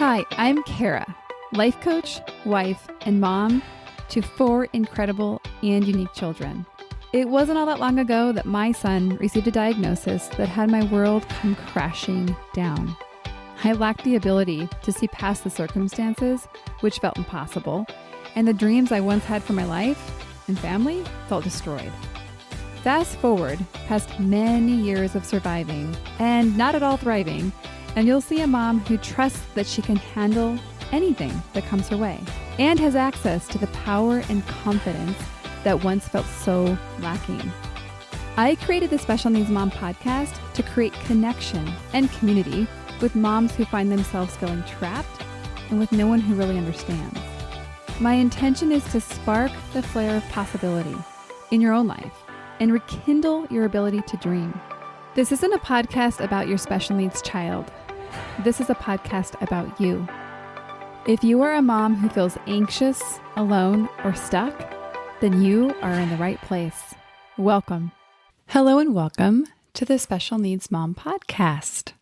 Hi, I'm Kara, life coach, wife, and mom to 4 incredible and unique children. It wasn't all that long ago that my son received a diagnosis that had my world come crashing down. I lacked the ability to see past the circumstances, which felt impossible, and the dreams I once had for my life and family felt destroyed. Fast forward past many years of surviving and not at all thriving, and you'll see a mom who trusts that she can handle anything that comes her way and has access to the power and confidence that once felt so lacking. I created the Special Needs Mom podcast to create connection and community with moms who find themselves feeling trapped and with no one who really understands. My intention is to spark the flare of possibility in your own life and rekindle your ability to dream. This isn't a podcast about your special needs child. This is a podcast about you. If you are a mom who feels anxious, alone, or stuck, then you are in the right place. Welcome. Hello and welcome to the Special Needs Mom podcast.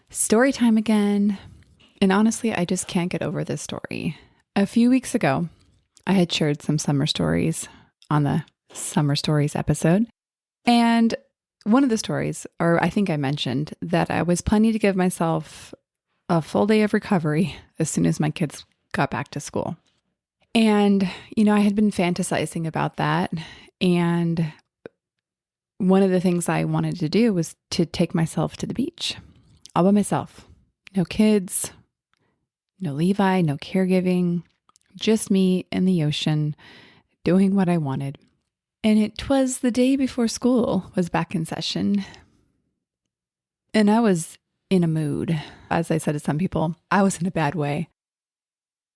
Story time again. And honestly, I just can't get over this story. A few weeks ago, I had shared some summer stories on the Summer Stories episode. And one of the stories, or I think I mentioned that I was planning to give myself a full day of recovery as soon as my kids got back to school. And, I had been fantasizing about that. And one of the things I wanted to do was to take myself to the beach all by myself. No kids, no Levi, no caregiving, just me in the ocean doing what I wanted. And it was the day before school was back in session. And I was in a mood. As I said to some people, I was in a bad way.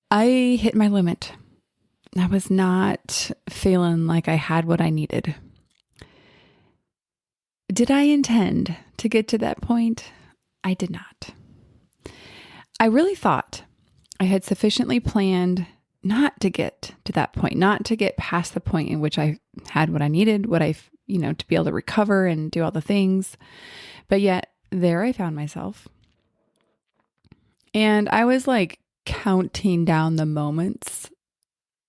I hit my limit. I was not feeling like I had what I needed. Did I intend to get to that point? I did not. I really thought I had sufficiently planned not to get to that point, not to get past the point in which I had what I needed, to be able to recover and do all the things. But yet there I found myself. And I was like counting down the moments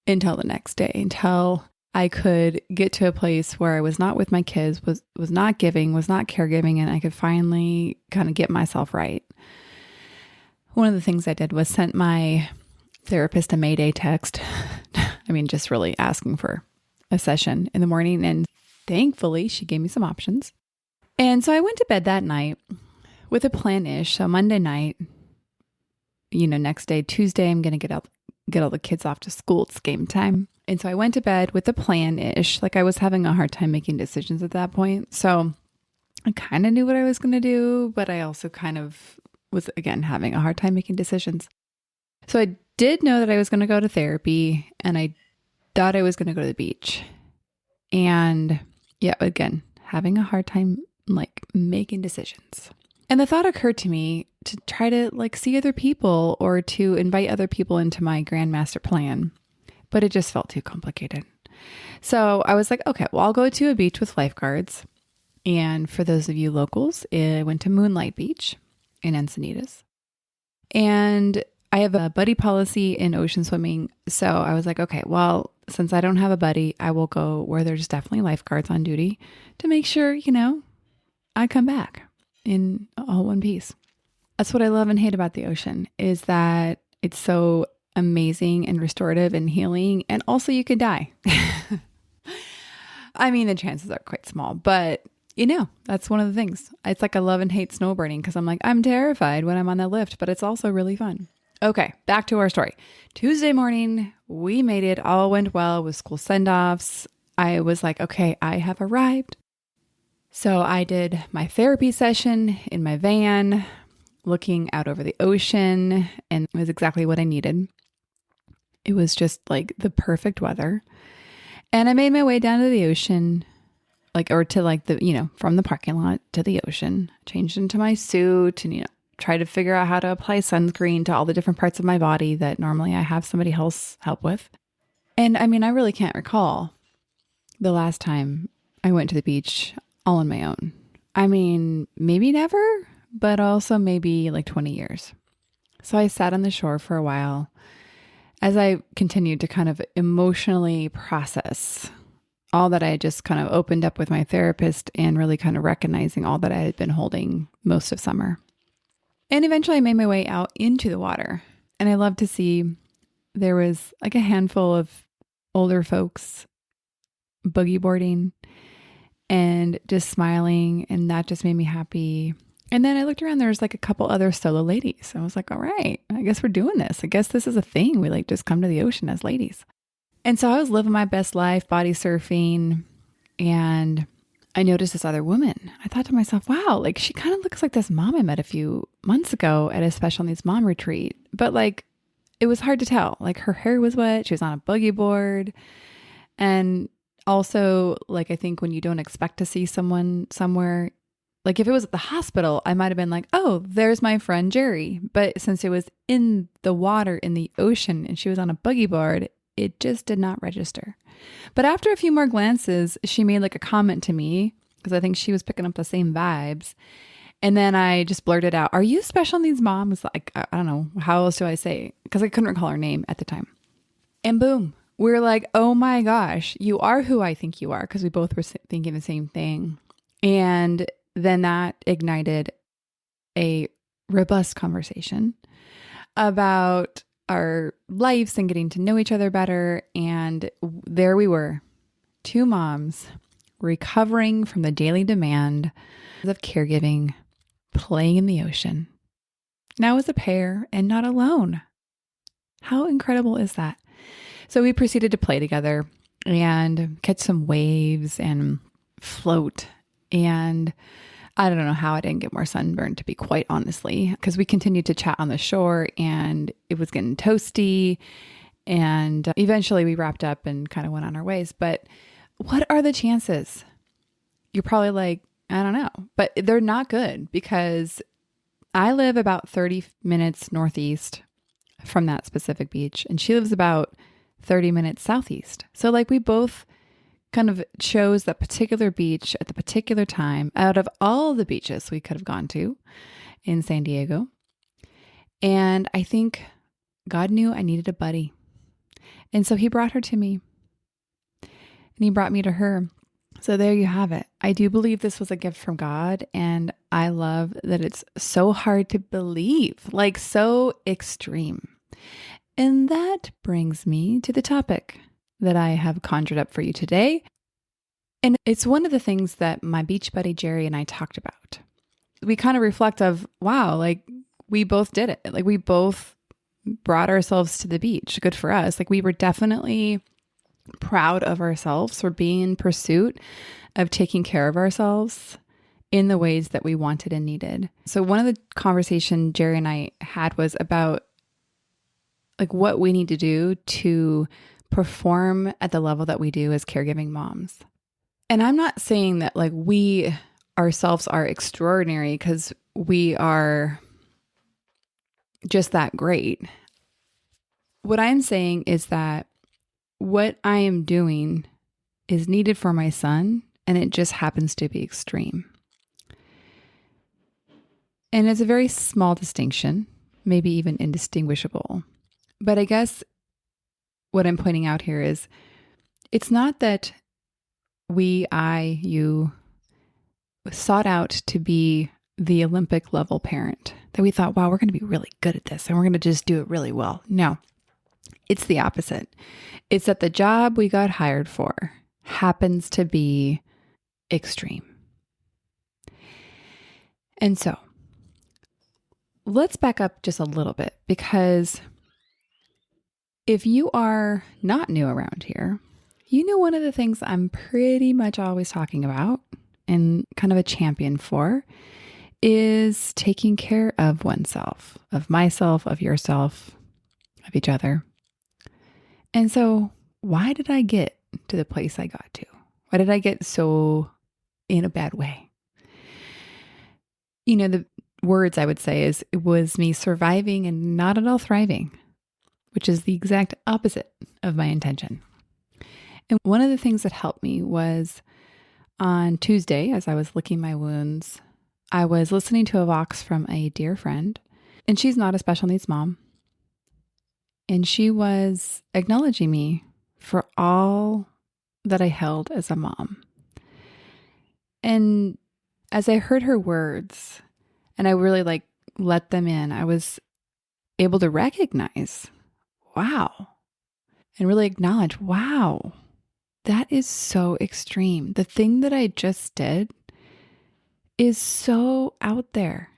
until the next day, until I could get to a place where I was not with my kids, was not giving, was not caregiving, and I could finally kind of get myself right. One of the things I did was sent my therapist a Mayday text. Just really asking for a session in the morning. And thankfully, she gave me some options. And so I went to bed that night with a plan-ish. So Monday night, next day, Tuesday, I'm going to get all the kids off to school. It's game time. And so I went to bed with a plan-ish. Like I was having a hard time making decisions at that point. So I kind of knew what I was going to do, but I also kind of was, again, having a hard time making decisions. So I did know that I was going to go to therapy, and I thought I was going to go to the beach. And yeah, again, having a hard time making decisions. And the thought occurred to me to try to see other people or to invite other people into my grand master plan, but it just felt too complicated. So I was like, okay, well, I'll go to a beach with lifeguards. And for those of you locals, I went to Moonlight Beach in Encinitas. And I have a buddy policy in ocean swimming. So I was like, okay, well, since I don't have a buddy, I will go where there's definitely lifeguards on duty to make sure, I come back in all one piece. That's what I love and hate about the ocean, is that it's so amazing and restorative and healing. And also you could die. The chances are quite small, but that's one of the things. It's like I love and hate snowboarding because I'm terrified when I'm on that lift, but it's also really fun. Okay, back to our story. Tuesday morning, we made it. All went well with school send-offs. I was like, okay, I have arrived. So I did my therapy session in my van, looking out over the ocean, and it was exactly what I needed. It was just the perfect weather. And I made my way down to the ocean, from the parking lot to the ocean, changed into my suit and, try to figure out how to apply sunscreen to all the different parts of my body that normally I have somebody else help with. And I really can't recall the last time I went to the beach all on my own. Maybe never, but also maybe 20 years. So I sat on the shore for a while as I continued to kind of emotionally process all that I had just kind of opened up with my therapist and really kind of recognizing all that I had been holding most of summer. And eventually I made my way out into the water. And I love to see there was like a handful of older folks boogie boarding and just smiling. And that just made me happy. And then I looked around, there was like a couple other solo ladies. I was like, all right, I guess we're doing this. I guess this is a thing. We like just come to the ocean as ladies. And so I was living my best life, body surfing, and I noticed this other woman. I thought to myself, wow, like she kind of looks like this mom I met a few months ago at a special needs mom retreat. But like, it was hard to tell. Like her hair was wet. She was on a boogie board. And also, like, I think when you don't expect to see someone somewhere, like if it was at the hospital, I might have been like, oh, there's my friend Jerry. But since it was in the water, in the ocean, and she was on a boogie board, it just did not register. But after a few more glances, she made like a comment to me because I think she was picking up the same vibes. And then I just blurted out, are you special needs mom? It's like, I don't know. How else do I say? Because I couldn't recall her name at the time. And boom, we're like, oh my gosh, you are who I think you are. Because we both were thinking the same thing. And then that ignited a robust conversation about our lives and getting to know each other better. And there we were, two moms recovering from the daily demand of caregiving, playing in the ocean. Now as a pair and not alone. How incredible is that? So we proceeded to play together and catch some waves and float. And I don't know how I didn't get more sunburned, to be quite honestly, because we continued to chat on the shore and it was getting toasty. And eventually we wrapped up and kind of went on our ways. But what are the chances? You're probably like, I don't know, but they're not good because I live about 30 minutes northeast from that specific beach and she lives about 30 minutes southeast. So like we both kind of chose that particular beach at the particular time out of all the beaches we could have gone to in San Diego. And I think God knew I needed a buddy. And so he brought her to me and he brought me to her. So there you have it. I do believe this was a gift from God. And I love that it's so hard to believe, like so extreme. And that brings me to the topic that I have conjured up for you today. And it's one of the things that my beach buddy Jerry and I talked about. We kind of reflect of, wow, like we both did it. Like we both brought ourselves to the beach. Good for us. Like we were definitely proud of ourselves for being in pursuit of taking care of ourselves in the ways that we wanted and needed. So one of the conversation Jerry and I had was about like what we need to do to perform at the level that we do as caregiving moms. And I'm not saying that like we ourselves are extraordinary because we are just that great. What I'm saying is that what I am doing is needed for my son, and it just happens to be extreme. And it's a very small distinction, maybe even indistinguishable. But I guess what I'm pointing out here is it's not that you sought out to be the Olympic level parent, that we thought, wow, we're going to be really good at this and we're going to just do it really well. No, it's the opposite. It's that the job we got hired for happens to be extreme. And so let's back up just a little bit, because if you are not new around here, you know one of the things I'm pretty much always talking about and kind of a champion for is taking care of oneself, of myself, of yourself, of each other. And so why did I get to the place I got to? Why did I get so in a bad way? You know, the words I would say is it was me surviving and not at all thriving, which is the exact opposite of my intention. And one of the things that helped me was on Tuesday, as I was licking my wounds, I was listening to a Vox from a dear friend And she's not a special needs mom. And she was acknowledging me for all that I held as a mom. And as I heard her words and I really let them in, I was able to recognize, wow, and really acknowledge, wow, that is so extreme. The thing that I just did is so out there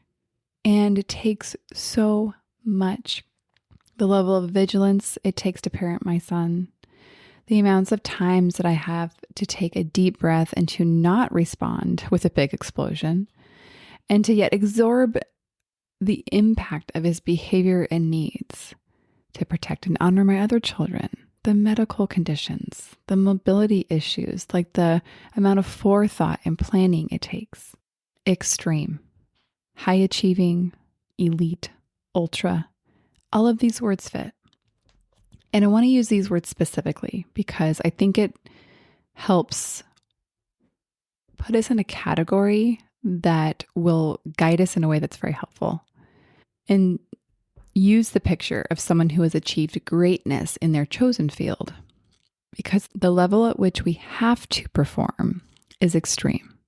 and it takes so much. The level of vigilance it takes to parent my son, the amounts of times that I have to take a deep breath and to not respond with a big explosion, and to yet absorb the impact of his behavior and needs to protect and honor my other children, the medical conditions, the mobility issues, like the amount of forethought and planning it takes. Extreme, high achieving, elite, ultra, all of these words fit. And I want to use these words specifically because I think it helps put us in a category that will guide us in a way that's very helpful. And use the picture of someone who has achieved greatness in their chosen field, because the level at which we have to perform is extreme,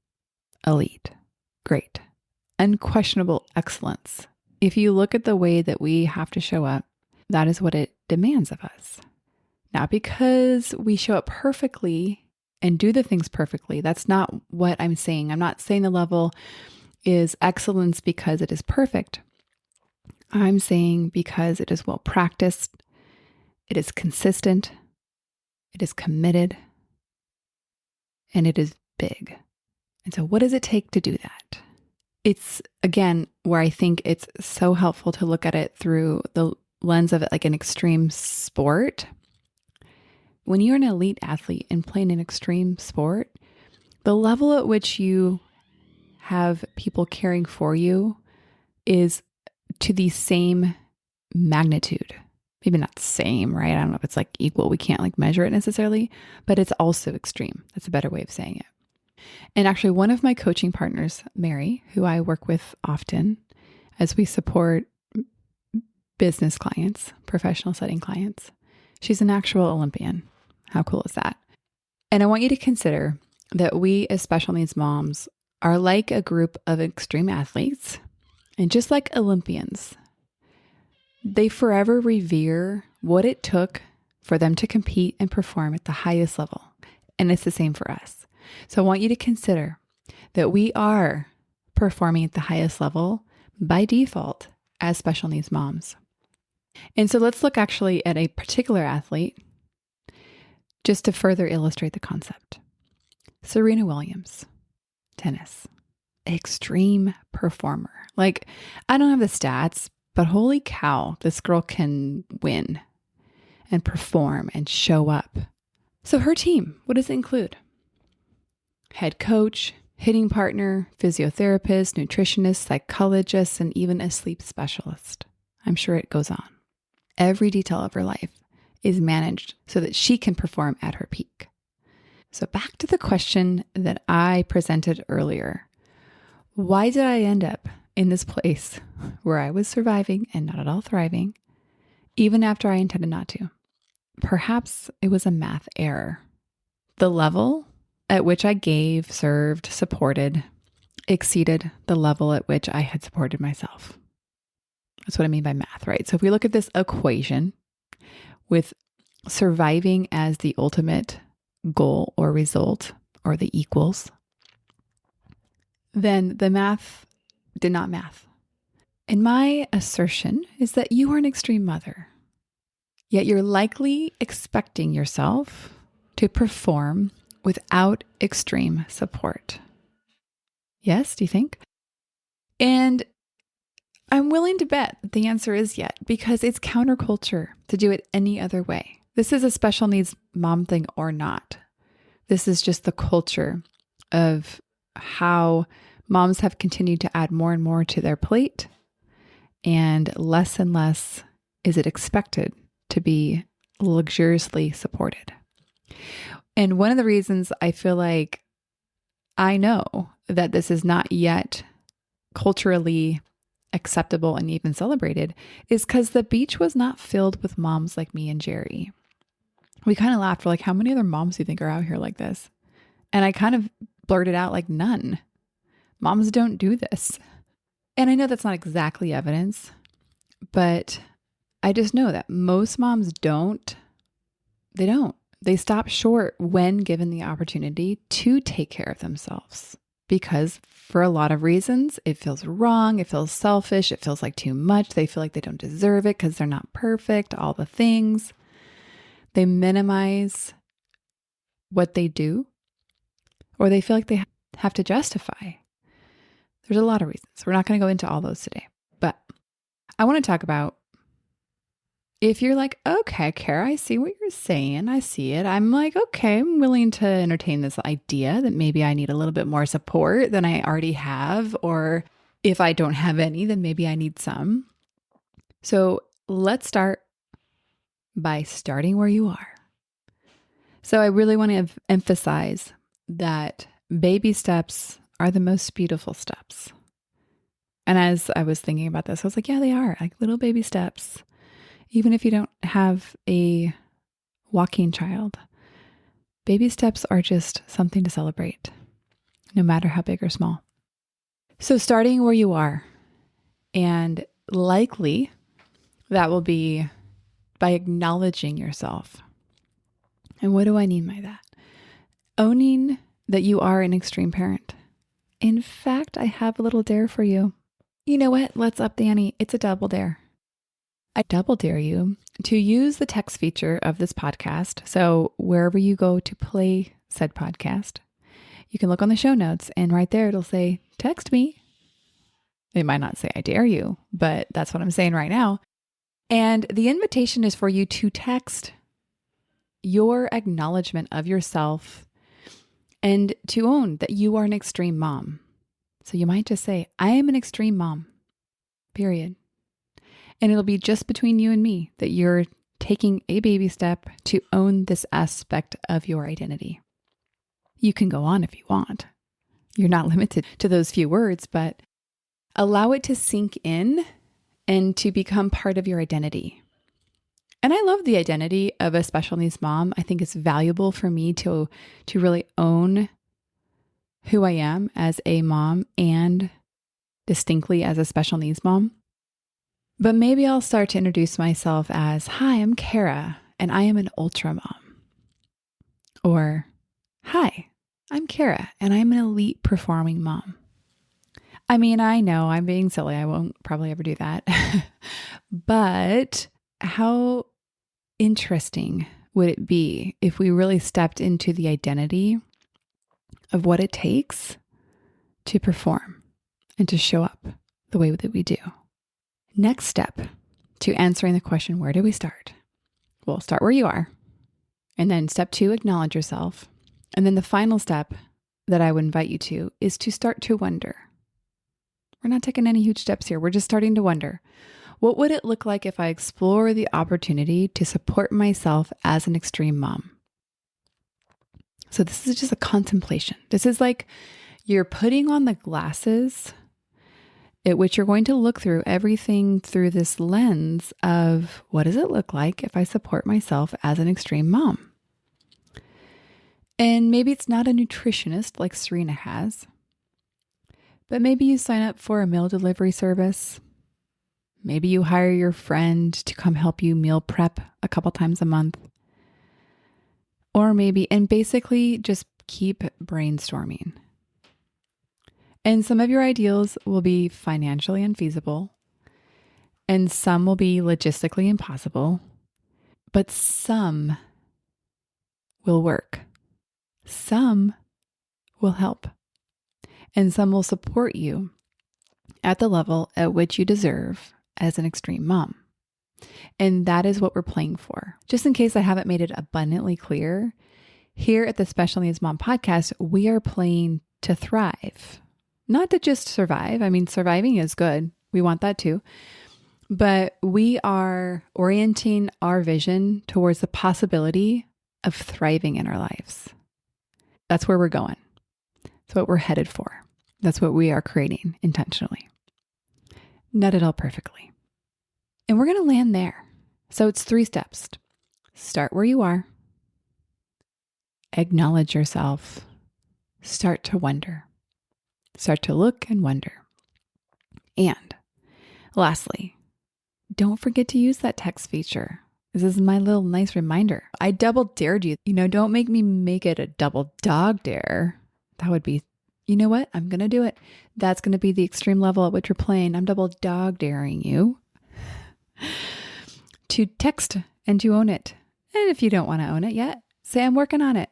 elite, great, unquestionable excellence. If you look at the way that we have to show up, that is what it demands of us. Not because we show up perfectly and do the things perfectly. That's not what I'm saying. I'm not saying the level is excellence because it is perfect. I'm saying because it is well practiced, it is consistent, it is committed, and it is big. And so what does it take to do that? It's, again, where I think it's so helpful to look at it through the lens of it like an extreme sport. When you're an elite athlete and playing an extreme sport, the level at which you have people caring for you is to the same magnitude. Maybe not same, right? I don't know if it's like equal. We can't measure it necessarily, but it's also extreme. That's a better way of saying it. And actually, one of my coaching partners, Mary, who I work with often as we support business clients, professional setting clients, she's an actual Olympian. How cool is that? And I want you to consider that we as special needs moms are like a group of extreme athletes. And just like Olympians, they forever revere what it took for them to compete and perform at the highest level. And it's the same for us. So I want you to consider that we are performing at the highest level by default as special needs moms. And so let's look actually at a particular athlete just to further illustrate the concept. Serena Williams, tennis, extreme performer. I don't have the stats, but holy cow, this girl can win and perform and show up. So her team, what does it include? Head coach, hitting partner, physiotherapist, nutritionist, psychologist, and even a sleep specialist. I'm sure it goes on. Every detail of her life is managed so that she can perform at her peak. So back to the question that I presented earlier. Why did I end up in this place where I was surviving and not at all thriving, even after I intended not to? Perhaps it was a math error. The level at which I gave, served, supported exceeded the level at which I had supported myself. That's what I mean by math, right? So if we look at this equation with surviving as the ultimate goal or result, or the equals, then the math did not math. And my assertion is that you are an extreme mother, yet you're likely expecting yourself to perform without extreme support. Yes, do you think? And I'm willing to bet that the answer is yet, because it's counterculture to do it any other way. This is a special needs mom thing or not. This is just the culture of how moms have continued to add more and more to their plate, and less is it expected to be luxuriously supported. And one of the reasons I feel like I know that this is not yet culturally acceptable and even celebrated is because the beach was not filled with moms like me and Jerry. We kind of laughed. We're like, how many other moms do you think are out here like this? And I kind of blurted out like, none. Moms don't do this. And I know that's not exactly evidence, but I just know that most moms don't. They don't. They stop short when given the opportunity to take care of themselves because for a lot of reasons, it feels wrong. It feels selfish. It feels like too much. They feel like they don't deserve it because they're not perfect, all the things. They minimize what they do, or they feel like they have to justify. There's a lot of reasons. We're not going to go into all those today, but I want to talk about if you're like, okay, Kara, I see what you're saying. I see it. I'm like, okay, I'm willing to entertain this idea that maybe I need a little bit more support than I already have. Or if I don't have any, then maybe I need some. So let's start by starting where you are. So I really want to emphasize that baby steps are the most beautiful steps. And as I was thinking about this, I was like, yeah, they are like little baby steps. Even if you don't have a walking child, baby steps are just something to celebrate, no matter how big or small. So starting where you are, and likely that will be by acknowledging yourself. And what do I mean by that? Owning that you are an extreme parent. In fact, I have a little dare for you. You know what? Let's up the ante. It's a double dare. I double dare you to use the text feature of this podcast. So wherever you go to play said podcast, you can look on the show notes and right there it'll say, text me. It might not say I dare you, but that's what I'm saying right now. And the invitation is for you to text your acknowledgement of yourself and to own that you are an extreme mom. So you might just say, I am an extreme mom, period. And it'll be just between you and me that you're taking a baby step to own this aspect of your identity. You can go on if you want. You're not limited to those few words, but allow it to sink in and to become part of your identity. And I love the identity of a special needs mom. I think it's valuable for me to really own who I am as a mom and distinctly as a special needs mom. But maybe I'll start to introduce myself as, hi, I'm Kara, and I am an ultra mom. Or, hi, I'm Kara, and I'm an elite performing mom. I mean, I know I'm being silly. I won't probably ever do that. But how interesting would it be if we really stepped into the identity of what it takes to perform and to show up the way that we do? Next step to answering the question, where do we start? Well, start where you are. And then step 2, acknowledge yourself. And then the final step that I would invite you to is to start to wonder. We're not taking any huge steps here. We're just starting to wonder, what would it look like if I explore the opportunity to support myself as an extreme mom? So this is just a contemplation. This is like you're putting on the glasses at which you're going to look through everything through this lens of what does it look like if I support myself as an extreme mom? And maybe it's not a nutritionist like Serena has, but maybe you sign up for a meal delivery service. Maybe you hire your friend to come help you meal prep a couple times a month. Or maybe, and basically just keep brainstorming. And some of your ideals will be financially unfeasible, and some will be logistically impossible, but some will work. Some will help, and some will support you at the level at which you deserve as an extreme mom. And that is what we're playing for. Just in case I haven't made it abundantly clear, here at the Special Needs Mom podcast, we are playing to thrive. Not to just survive. I mean, surviving is good. We want that too. But we are orienting our vision towards the possibility of thriving in our lives. That's where we're going. That's what we're headed for. That's what we are creating intentionally. Not at all perfectly. And we're going to land there. So it's 3 steps. Start where you are. Acknowledge yourself. Start to wonder. Start to look and wonder. And lastly, don't forget to use that text feature. This is my little nice reminder. I double dared you. Don't make me make it a double dog dare. That would be, you know what? I'm going to do it. That's going to be the extreme level at which we're playing. I'm double dog daring you to text and to own it. And if you don't want to own it yet, say I'm working on it.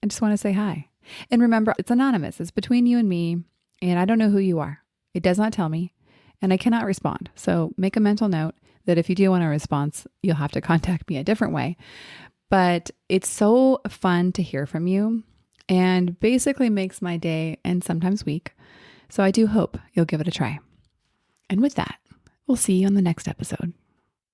I just want to say hi. And remember, it's anonymous. It's between you and me. And I don't know who you are. It does not tell me. And I cannot respond. So make a mental note that if you do want a response, you'll have to contact me a different way. But it's so fun to hear from you and basically makes my day and sometimes week. So I do hope you'll give it a try. And with that, we'll see you on the next episode.